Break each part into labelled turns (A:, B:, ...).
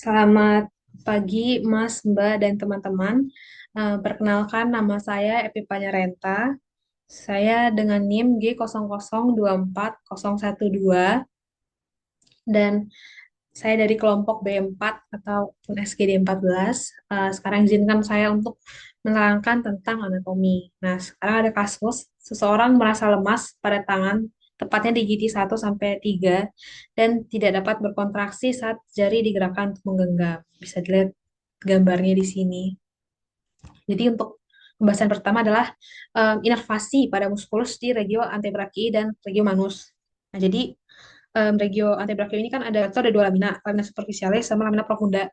A: Selamat pagi, Mas, Mbak, dan teman-teman. Perkenalkan, nama saya Epipanya Renta. Saya dengan NIM G00240112 dan saya dari kelompok B4 ataupun SGD 14. Sekarang izinkan saya untuk menerangkan tentang anatomi. Nah, sekarang ada kasus seseorang merasa lemas pada tangan, tepatnya di gigi 1 sampai 3, dan tidak dapat berkontraksi saat jari digerakkan untuk menggenggam. Bisa dilihat gambarnya di sini. Jadi untuk pembahasan pertama adalah inervasi pada muskulus di regio antebrakii dan regio manus. Nah, jadi regio antebrakii ini kan ada dua lamina, lamina superficialis sama lamina profunda.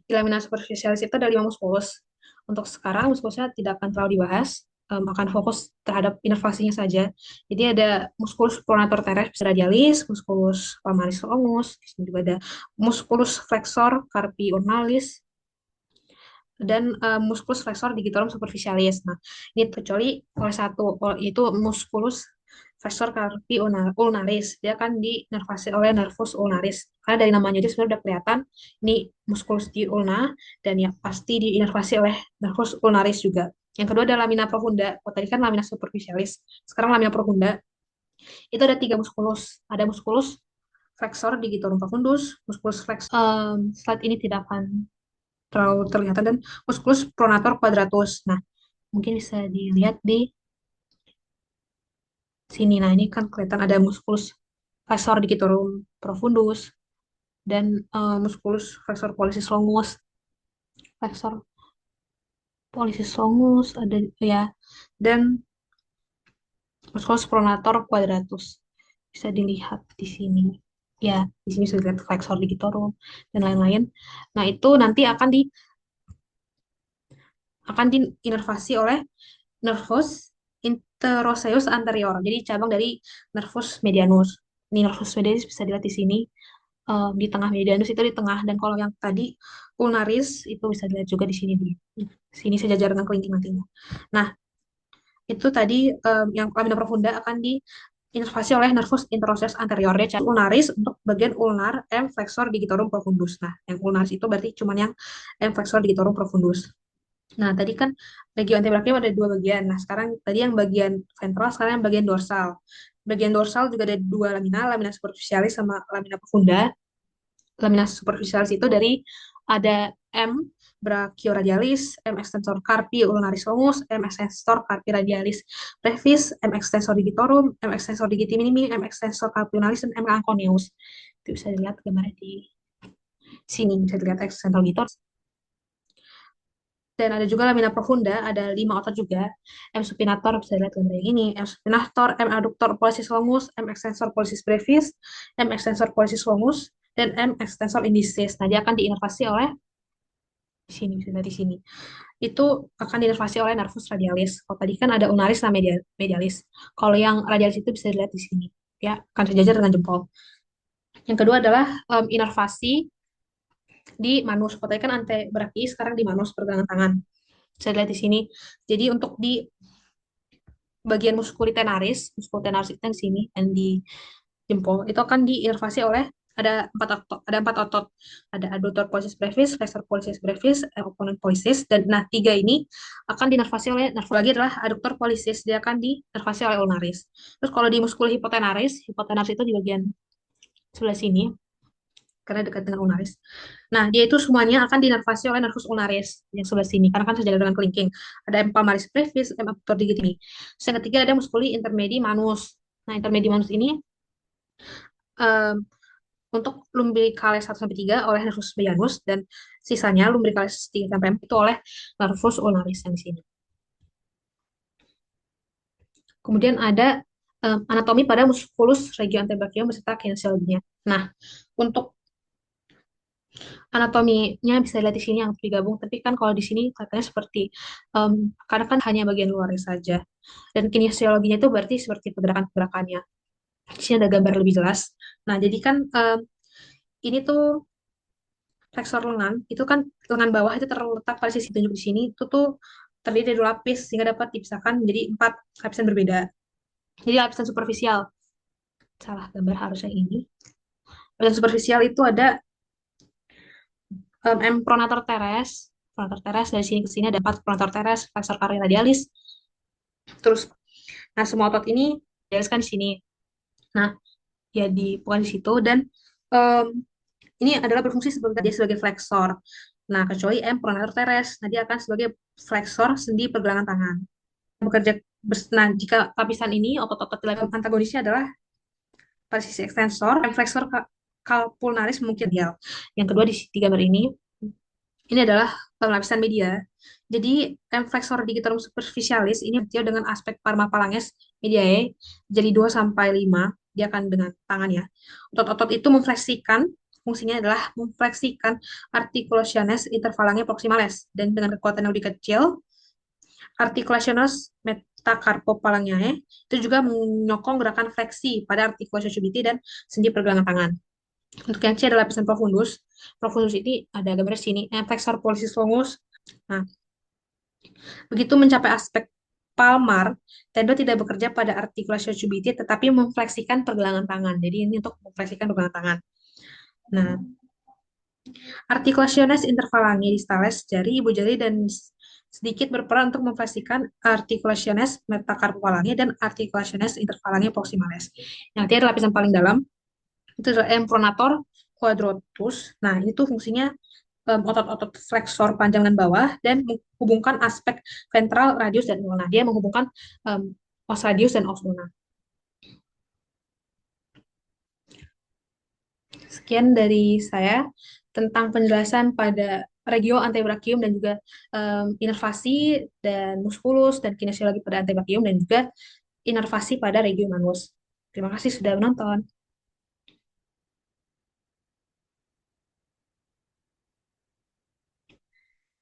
A: Di lamina superficialis itu ada 5 muskulus. Untuk sekarang muskulusnya tidak akan terlalu dibahas, akan fokus terhadap inervasinya saja. Jadi ada muskulus pronator teres radialis, muskulus palmaris longus, di sini juga ada muskulus flexor carpi ulnaris, dan musculus flexor digitorum superficialis. Nah, ini kecuali oleh satu, yaitu musculus flexor carpi ulnaris. Dia akan dinervasi oleh nervus ulnaris. Karena dari namanya aja sebenarnya udah kelihatan ini musculus di ulna, dan ya pasti diinervasi oleh nervus ulnaris juga. Yang kedua adalah lamina profunda. Oh, tadi kan lamina superficialis. Sekarang lamina profunda. Itu ada 3 muskulus. Ada muskulus flexor digitorum profundus, musculus flex. Slide ini tidak akan terlalu terlihat, dan musculus pronator quadratus. Nah, mungkin bisa dilihat di sini. Nah, ini kan kelihatan ada musculus flexor digitorum profundus dan musculus flexor pollicis longus. Flexor pollicis longus ada ya, dan musculus pronator quadratus. Bisa dilihat di sini. Ya, di sini bisa dilihat flexor digitorum dan lain-lain. Nah, itu nanti akan diinervasi oleh nervus interosseus anterior. Jadi cabang dari nervus medianus. Ini nervus medianus bisa dilihat di sini, di tengah medianus itu di tengah, dan kalau yang tadi ulnaris itu bisa dilihat juga di sini, di sini sejajar dengan kelingking nantinya. Nah, itu tadi yang lamina profunda akan diinervasi oleh nervus interosseus anterior. Dia ulnaris untuk bagian ulnar M flexor digitorum profundus. Nah, yang ulnaris itu berarti cuma yang M flexor digitorum profundus. Nah, tadi kan regio antebrachium ada 2 bagian. Nah, sekarang tadi yang bagian ventral, sekarang yang bagian dorsal. Bagian dorsal juga ada 2 lamina, lamina superficialis sama lamina profunda. Lamina superficialis itu dari ada M brachioradialis, M extensor carpi ulnaris longus, M extensor carpi radialis brevis, M extensor digitorum, M extensor digiti minimi, M extensor carpi ulnaris, dan M anconeus. Itu bisa dilihat gambarnya di sini, bisa dilihat extensor gitor. Dan ada juga lamina profunda, ada 5 otot juga. M supinator bisa dilihat gambar yang ini. M supinator, M adductor pollicis longus, M extensor pollicis brevis, M extensor pollicis longus, dan M extensor indicis. Nah, dia akan diinervasi oleh di sini, bisa dilihat di sini. Itu akan diinervasi oleh nervus radialis. Kalau tadi kan ada ulnaris sama medialis. Kalau yang radialis itu bisa dilihat di sini. Ya, akan sejajar dengan jempol. Yang kedua adalah inervasi di manus. Kalau tadi kan antebraki, sekarang di manus pergelangan tangan. Saya lihat di sini. Jadi untuk di bagian muskulitenaris itu di sini dan di jempol itu akan diinervasi oleh ada 4 otot. Ada adductor pollicis brevis, flexor pollicis brevis, opponent pollicis, dan nah 3 ini akan dinervasi oleh nervus lagi adalah adductor pollicis, dia akan dinervasi oleh ulnaris. Terus kalau di muskul hipotenaris itu di bagian sebelah sini karena dekat dengan ulnaris. Nah, dia itu semuanya akan dinervasi oleh nervus ulnaris yang sebelah sini, karena kan sejajar dengan kelingking. Ada M palmaris brevis, M abductor digiti. Terus yang ketiga ada muskuli intermedi manus. Nah, intermedi manus ini um, untuk lumbricalis 1 sampai 3 oleh nervus medianus, dan sisanya lumbricalis 3 sampai 4 itu oleh nervus ulnaris yang di sini. Kemudian ada anatomi pada musculus regio antebrachium beserta kinesiologinya. Nah, untuk anatominya bisa lihat di sini yang digabung, tapi kan kalau di sini katanya seperti karena kan hanya bagian luarnya saja. Dan kinesiologinya itu berarti seperti pergerakan-pergerakannya. Di sini ada gambar lebih jelas. Nah, jadi kan ini tuh flexor lengan, itu kan lengan bawah itu terletak pada sisi tunjuk di sini, itu tuh terdiri dari 2 lapis sehingga dapat dipisahkan menjadi 4 lapisan berbeda. Jadi lapisan superficial, salah gambar harusnya ini. Lapisan superficial itu ada M pronator teres. Pronator teres dari sini ke sini ada 4 pronator teres, flexor cardi radialis. Terus, nah semua otot ini dijelaskan di sini. Nah, ya bukan di situ dan em, ini adalah berfungsi sebagai dia sebagai flexor. Nah, kecuali M pronator teres, nah dia akan sebagai flexor sendi pergelangan tangan. Bekerja nah, jika lapisan ini otot-otot antagonisnya adalah pada sisi ekstensor, M flexor calpulnaris mungkin ideal. Yang kedua di tiga gambar ini adalah lapisan media. Jadi, flexor digitorum superficialis ini dia dengan aspek parma phalanges mediae jadi 2 sampai 5. Dia akan dengan tangan ya. Otot-otot itu memfleksikan, fungsinya adalah memfleksikan articulationes interphalange proximales dan dengan kekuatan yang lebih kecil, articulationes metacarpophalangeae itu juga menyokong gerakan fleksi pada artikulasi cubiti dan sendi pergelangan tangan. Untuk yang C adalah lapisan profundus. Profundus ini ada gambar sini, flexor pollicis longus. Nah, begitu mencapai aspek palmar, tendon tidak bekerja pada artikulasi cubiti, tetapi memfleksikan pergelangan tangan. Jadi ini untuk memfleksikan pergelangan tangan. Nah, articulationes interphalange distales, jari, ibu jari, dan sedikit berperan untuk memfleksikan articulationes metacarpophalange dan articulationes interphalange proximales. Yang ketiga adalah lapisan paling dalam, itu adalah empronator quadratus. Nah, ini tuh fungsinya otot-otot flexor panjang dan bawah dan menghubungkan aspek ventral, radius, dan ulna. Dia menghubungkan um, os radius dan os ulna. Sekian dari saya tentang penjelasan pada regio antebrachium dan juga inervasi dan musculus dan kinesiologi pada antebrachium dan juga inervasi pada regio manus. Terima kasih sudah menonton.